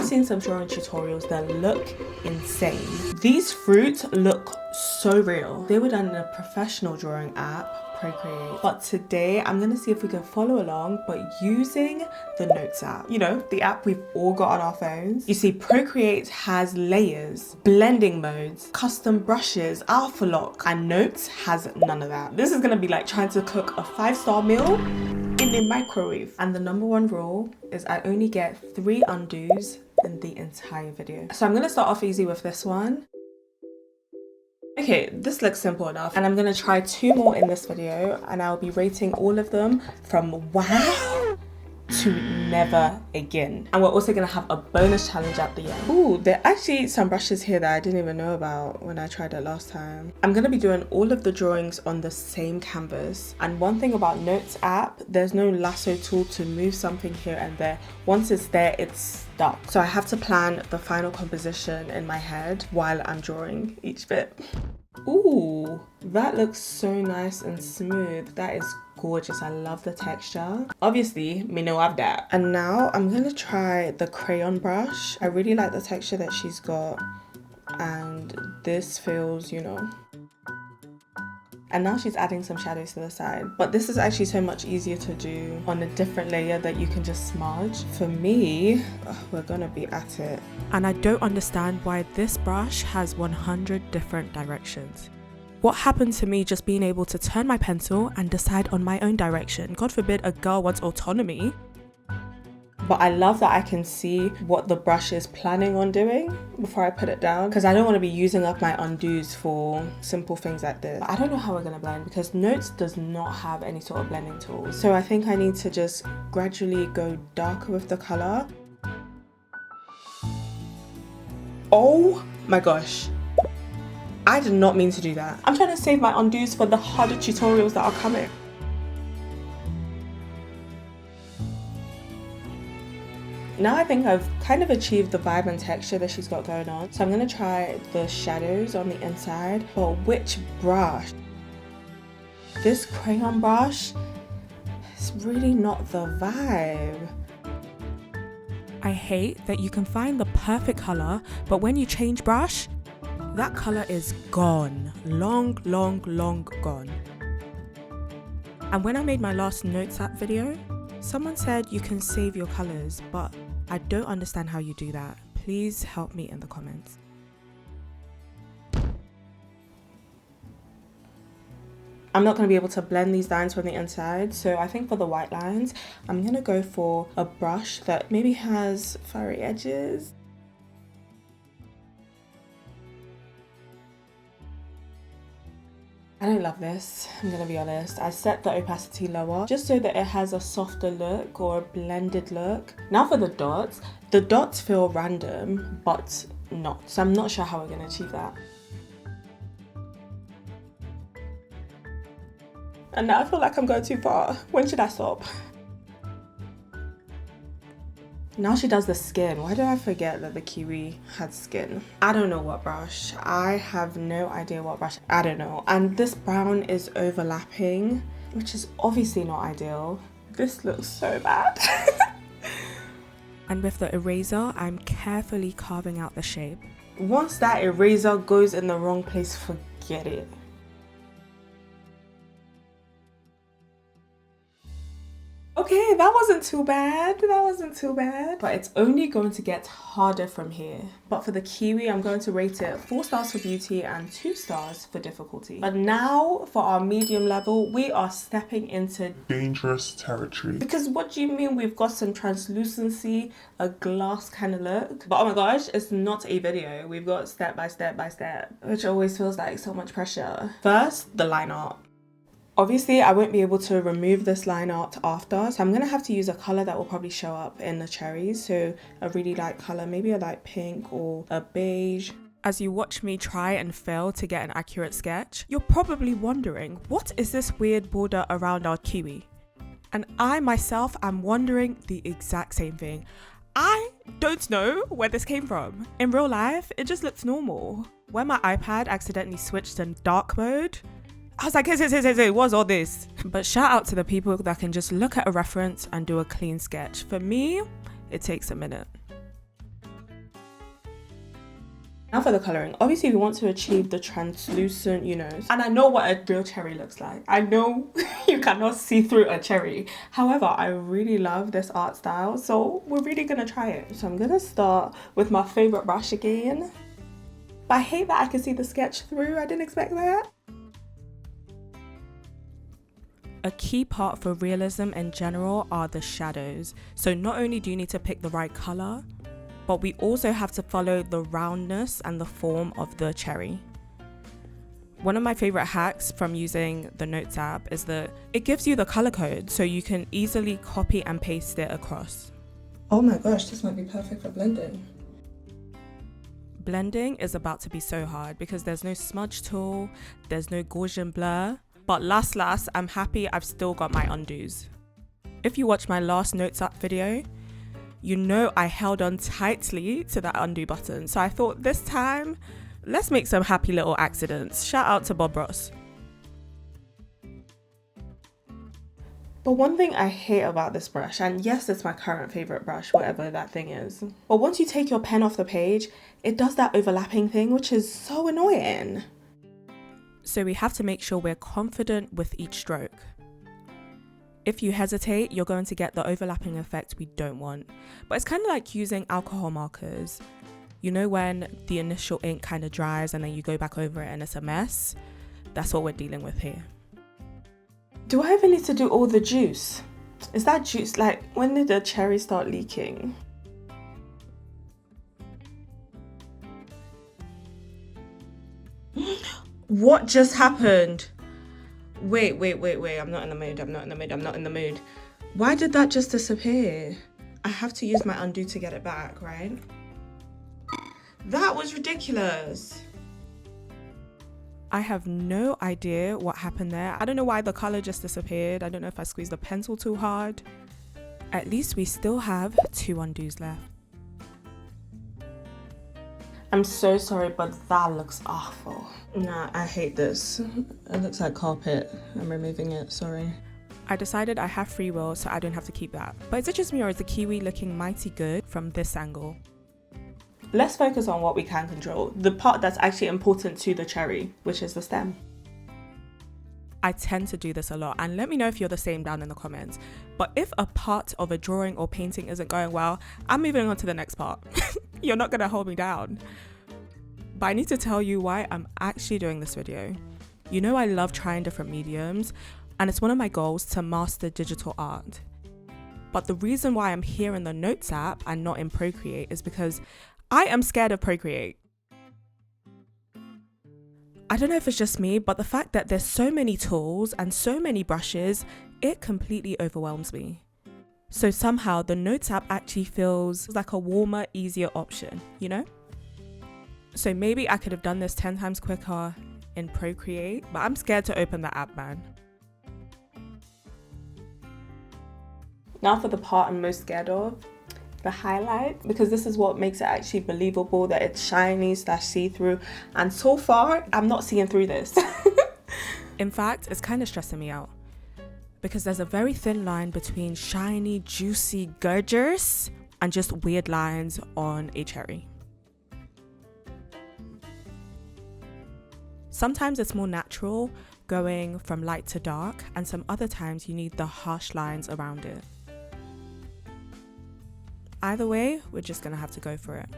seen some drawing tutorials that look insane. These fruits look so real. They were done in a professional drawing app, Procreate. But today I'm gonna see if we can follow along, but using the Notes app. You know, the app we've all got on our phones. You see, Procreate has layers, blending modes, custom brushes, alpha lock, and Notes has none of that. This is gonna be like trying to cook a 5-star meal in the microwave. And the #1 rule is I only get 3 undos in the entire video. So I'm gonna start off easy with this one. Okay, this looks simple enough, and I'm gonna try 2 more in this video, and I'll be rating all of them from wow to never again. And we're also gonna have a bonus challenge at the end. Ooh, there are actually some brushes here that I didn't even know about when I tried it last time. I'm gonna be doing all of the drawings on the same canvas. And one thing about Notes app, there's no lasso tool to move something here and there. Once it's there, it's stuck. So I have to plan the final composition in my head while I'm drawing each bit. Ooh, that looks so nice and smooth. That is gorgeous. I love the texture. Obviously, me know I've that. And now I'm gonna try the crayon brush. I really like the texture that she's got, and this feels, you know. And now she's adding some shadows to the side. But this is actually so much easier to do on a different layer that you can just smudge. For me, we're gonna be at it. And I don't understand why this brush has 100 different directions. What happened to me just being able to turn my pencil and decide on my own direction? God forbid a girl wants autonomy. But I love that I can see what the brush is planning on doing before I put it down, because I don't want to be using up my undos for simple things like this. I don't know how we're going to blend because Notes does not have any sort of blending tools. So I think I need to just gradually go darker with the color. Oh my gosh. I did not mean to do that. I'm trying to save my undos for the harder tutorials that are coming. Now I think I've kind of achieved the vibe and texture that she's got going on. So I'm gonna try the shadows on the inside. But which brush? This crayon brush is really not the vibe. I hate that you can find the perfect color, but when you change brush, that color is gone. Long, long, long gone. And when I made my last Notes app video, someone said you can save your colors, but I don't understand how you do that. Please help me in the comments. I'm not going to be able to blend these lines from the inside, so I think for the white lines, I'm going to go for a brush that maybe has furry edges. I don't love this, I'm gonna be honest. I set the opacity lower just so that it has a softer look or a blended look. Now for the dots feel random, but not. So I'm not sure how we're gonna achieve that. And now I feel like I'm going too far. When should I stop? Now she does the skin. Why did I forget that the Kiwi had skin? I don't know what brush. I have no idea what brush. I don't know. And this brown is overlapping, which is obviously not ideal. This looks so bad. And with the eraser, I'm carefully carving out the shape. Once that eraser goes in the wrong place, forget it. Okay, that wasn't too bad. That wasn't too bad. But it's only going to get harder from here. But for the Kiwi, I'm going to rate it 4 stars for beauty and 2 stars for difficulty. But now for our medium level, we are stepping into dangerous territory. Because what do you mean we've got some translucency, a glass kind of look? But oh my gosh, it's not a video. We've got step by step by step, which always feels like so much pressure. First, the line art. Obviously, I won't be able to remove this line art after, so I'm going to have to use a colour that will probably show up in the cherries. So a really light colour, maybe a light pink or a beige. As you watch me try and fail to get an accurate sketch, you're probably wondering, what is this weird border around our Kiwi? And I myself am wondering the exact same thing. I don't know where this came from. In real life, it just looks normal. When my iPad accidentally switched in dark mode, I was like, hey, what's all this? But shout out to the people that can just look at a reference and do a clean sketch. For me, it takes a minute. Now for the colouring. Obviously we want to achieve the translucent, you know, and I know what a real cherry looks like. I know you cannot see through a cherry. However, I really love this art style, so we're really gonna try it. So I'm gonna start with my favourite brush again. But I hate that I can see the sketch through. I didn't expect that. A key part for realism in general are the shadows. So not only do you need to pick the right colour, but we also have to follow the roundness and the form of the cherry. One of my favourite hacks from using the Notes app is that it gives you the colour code so you can easily copy and paste it across. Oh my gosh, this might be perfect for blending. Blending is about to be so hard because there's no smudge tool, there's no Gaussian blur, but last, I'm happy I've still got my undos. If you watch my last Notes app video, you know I held on tightly to that undo button. So I thought this time, let's make some happy little accidents. Shout out to Bob Ross. But one thing I hate about this brush, and yes, it's my current favourite brush, whatever that thing is, but once you take your pen off the page, it does that overlapping thing, which is so annoying. So we have to make sure we're confident with each stroke. If you hesitate, you're going to get the overlapping effect we don't want. But it's kind of like using alcohol markers. You know when the initial ink kind of dries and then you go back over it and it's a mess? That's what we're dealing with here. Do I ever need to do all the juice? Is that juice, like, when did the cherry start leaking? What just happened? Wait, I'm not in the mood. Why did that just disappear? I have to use my undo to get it back, right? That was ridiculous. I have no idea what happened there. I don't know why the colour just disappeared. I don't know if I squeezed the pencil too hard. At least we still have 2 undos left. I'm so sorry, but that looks awful. Nah, I hate this. It looks like carpet. I'm removing it, sorry. I decided I have free will, so I don't have to keep that. But is it just me or is the kiwi looking mighty good from this angle? Let's focus on what we can control. The part that's actually important to the cherry, which is the stem. I tend to do this a lot, and let me know if you're the same down in the comments. But if a part of a drawing or painting isn't going well, I'm moving on to the next part. You're not gonna hold me down. But I need to tell you why I'm actually doing this video. You know I love trying different mediums, and it's one of my goals to master digital art. But the reason why I'm here in the Notes app and not in Procreate is because I am scared of Procreate. I don't know if it's just me, but the fact that there's so many tools and so many brushes, it completely overwhelms me. So somehow the Notes app actually feels like a warmer, easier option, you know? So maybe I could have done this 10 times quicker in Procreate, but I'm scared to open the app, man. Now for the part I'm most scared of, the highlight, because this is what makes it actually believable that it's shiny / see-through, and so far I'm not seeing through this. In fact, it's kind of stressing me out because there's a very thin line between shiny, juicy, gorgeous and just weird lines on a cherry. Sometimes it's more natural going from light to dark, and some other times you need the harsh lines around it. Either way, we're just gonna have to go for it.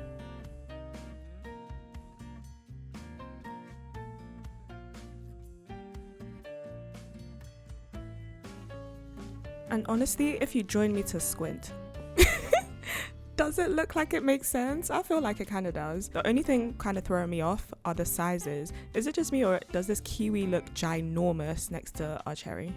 And honestly, if you join me to squint, does it look like it makes sense? I feel like it kind of does. The only thing kind of throwing me off are the sizes. Is it just me, or does this kiwi look ginormous next to our cherry?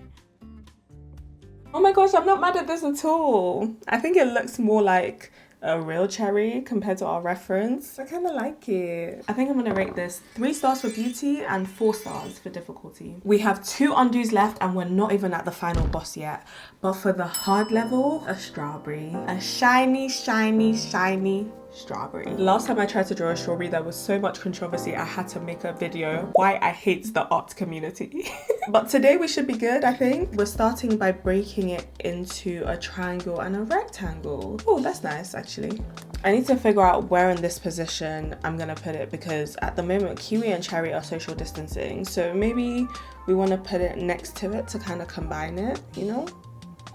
Oh my gosh, I'm not mad at this at all. I think it looks more like a real cherry compared to our reference. I kind of like it. I think I'm gonna rate this 3 stars for beauty and 4 stars for difficulty. We have 2 undos left and we're not even at the final boss yet. But for the hard level, a strawberry. A shiny, shiny, shiny strawberry. Last time I tried to draw a strawberry, there was so much controversy I had to make a video why I hate the art community. But today we should be good, I think. We're starting by breaking it into a triangle and a rectangle. Oh, that's nice actually. I need to figure out where in this position I'm gonna put it, because at the moment Kiwi and Cherry are social distancing, so maybe we want to put it next to it to kind of combine it, you know?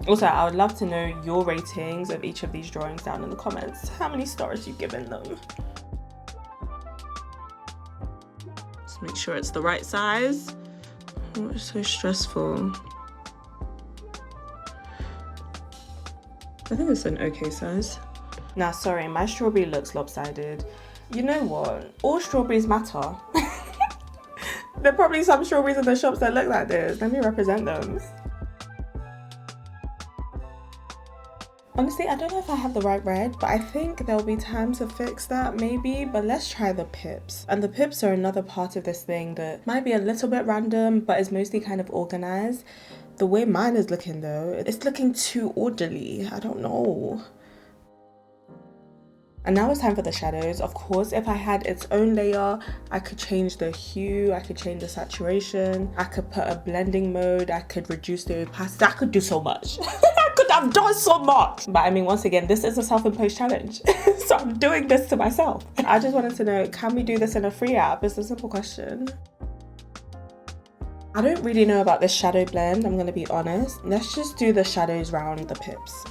Also, I would love to know your ratings of each of these drawings down in the comments. How many stars you've given them? Just make sure it's the right size. Oh, it's so stressful. I think it's an okay size. Now, sorry, my strawberry looks lopsided. You know what? All strawberries matter. There are probably some strawberries in the shops that look like this. Let me represent them. Honestly, I don't know if I have the right red, but I think there'll be time to fix that maybe, but let's try the pips. And the pips are another part of this thing that might be a little bit random, but is mostly kind of organized. The way mine is looking though, it's looking too orderly. I don't know. And now it's time for the shadows. Of course, if I had its own layer, I could change the hue, I could change the saturation, I could put a blending mode, I could reduce the opacity, I could do so much. I could have done so much. But I mean, once again, this is a self-imposed challenge. So I'm doing this to myself. I just wanted to know, can we do this in a free app? It's a simple question. I don't really know about this shadow blend, I'm gonna be honest. Let's just do the shadows around the pips.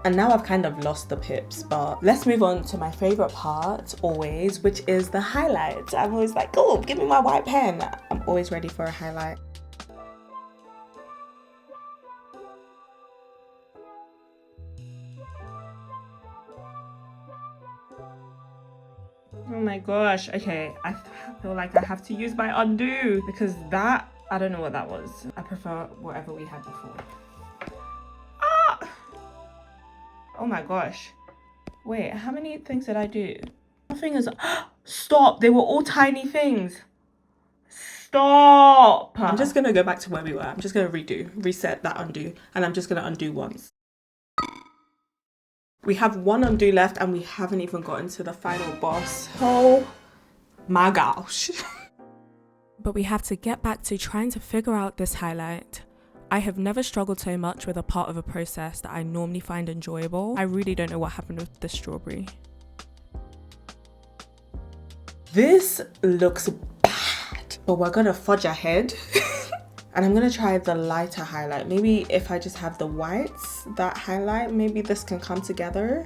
And now I've kind of lost the pips, but let's move on to my favorite part always, which is the highlights. I'm always like, oh, give me my white pen. I'm always ready for a highlight. Oh my gosh, okay, I feel like I have to use my undo, because that, I don't know what that was. I prefer whatever we had before. Oh my gosh. Wait, how many things did I do? Nothing is... Stop! They were all tiny things. Stop! I'm just gonna go back to where we were. I'm just gonna reset that undo, and I'm just gonna undo once. We have one undo left and we haven't even gotten to the final boss. Oh my gosh. But we have to get back to trying to figure out this highlight. I have never struggled so much with a part of a process that I normally find enjoyable. I really don't know what happened with the strawberry. This looks bad, but we're gonna fudge ahead. And I'm gonna try the lighter highlight. Maybe if I just have the whites, that highlight, maybe this can come together.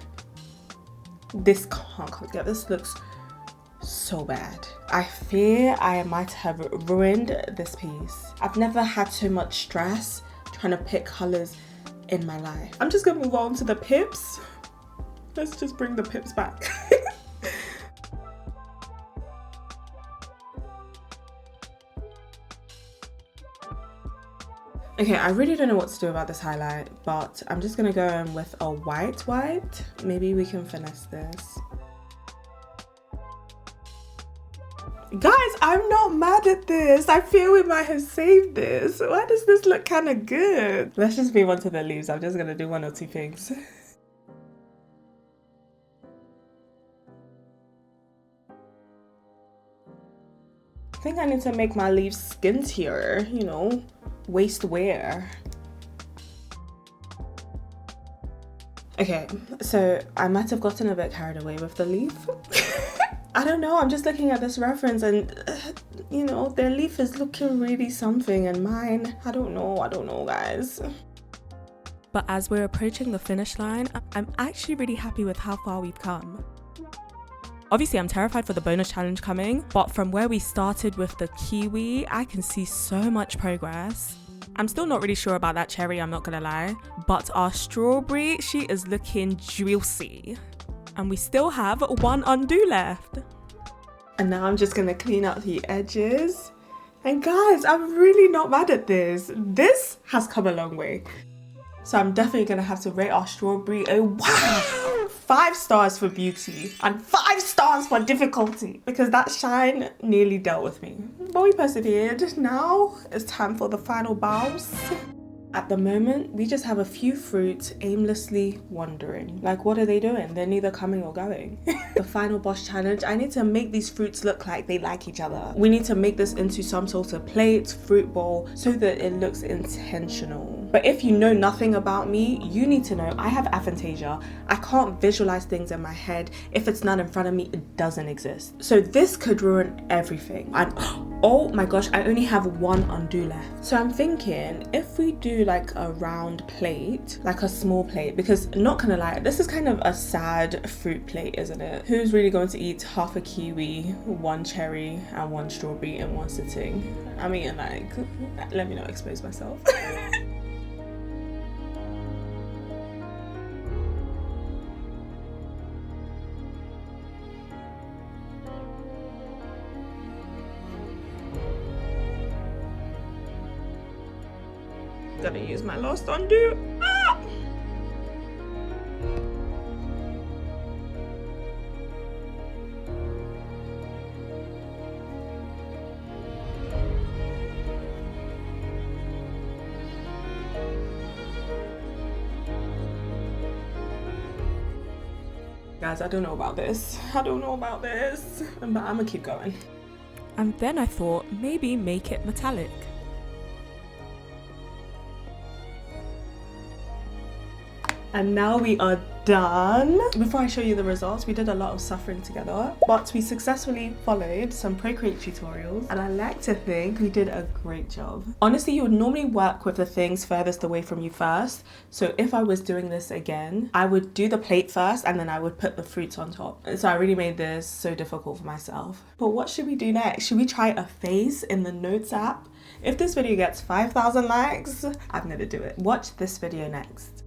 This can't come together. This looks so bad. I fear I might have ruined this piece. I've never had so much stress trying to pick colors in my life. I'm just gonna move on to the pips. Let's just bring the pips back. Okay, I really don't know what to do about this highlight, but I'm just gonna go in with a white. Maybe we can finesse this. Guys, I'm not mad at this. I feel we might have saved this. Why does this look kind of good? Let's just move on to the leaves. I'm just gonna do one or two things. I think I need to make my leaves skintier, you know, waist wear. Okay, so I might have gotten a bit carried away with the leaf. I don't know, I'm just looking at this reference and, you know, their leaf is looking really something and mine, I don't know, guys. But as we're approaching the finish line, I'm actually really happy with how far we've come. Obviously, I'm terrified for the bonus challenge coming, but from where we started with the kiwi, I can see so much progress. I'm still not really sure about that cherry, I'm not gonna lie, but our strawberry, she is looking juicy. And we still have one undo left. And now I'm just gonna clean up the edges. And guys, I'm really not mad at this. This has come a long way. So I'm definitely gonna have to rate our strawberry a wow! 5 stars for beauty and 5 stars for difficulty because that shine nearly dealt with me. But we persevered. Now it's time for the final bows. At the moment, we just have a few fruits aimlessly wandering. Like, what are they doing? They're neither coming or going. The final boss challenge, I need to make these fruits look like they like each other. We need to make this into some sort of plate, fruit bowl, so that it looks intentional. But if you know nothing about me, you need to know I have aphantasia. I can't visualize things in my head. If it's not in front of me, it doesn't exist. So this could ruin everything. And oh my gosh, I only have 1 undo left. So I'm thinking if we do like a round plate, like a small plate, because not gonna lie, this is kind of a sad fruit plate, isn't it? Who's really going to eat half a kiwi, 1 cherry and 1 strawberry in 1 sitting? I mean, like, let me not expose myself. Gonna use my last undo. Ah! Guys, I don't know about this. But I'm gonna keep going. And then I thought maybe make it metallic. And now we are done. Before I show you the results, we did a lot of suffering together, but we successfully followed some Procreate tutorials, and I like to think we did a great job. Honestly, you would normally work with the things furthest away from you first. So if I was doing this again, I would do the plate first and then I would put the fruits on top. So I really made this so difficult for myself. But what should we do next? Should we try a face in the Notes app? If this video gets 5,000 likes, I'm gonna do it. Watch this video next.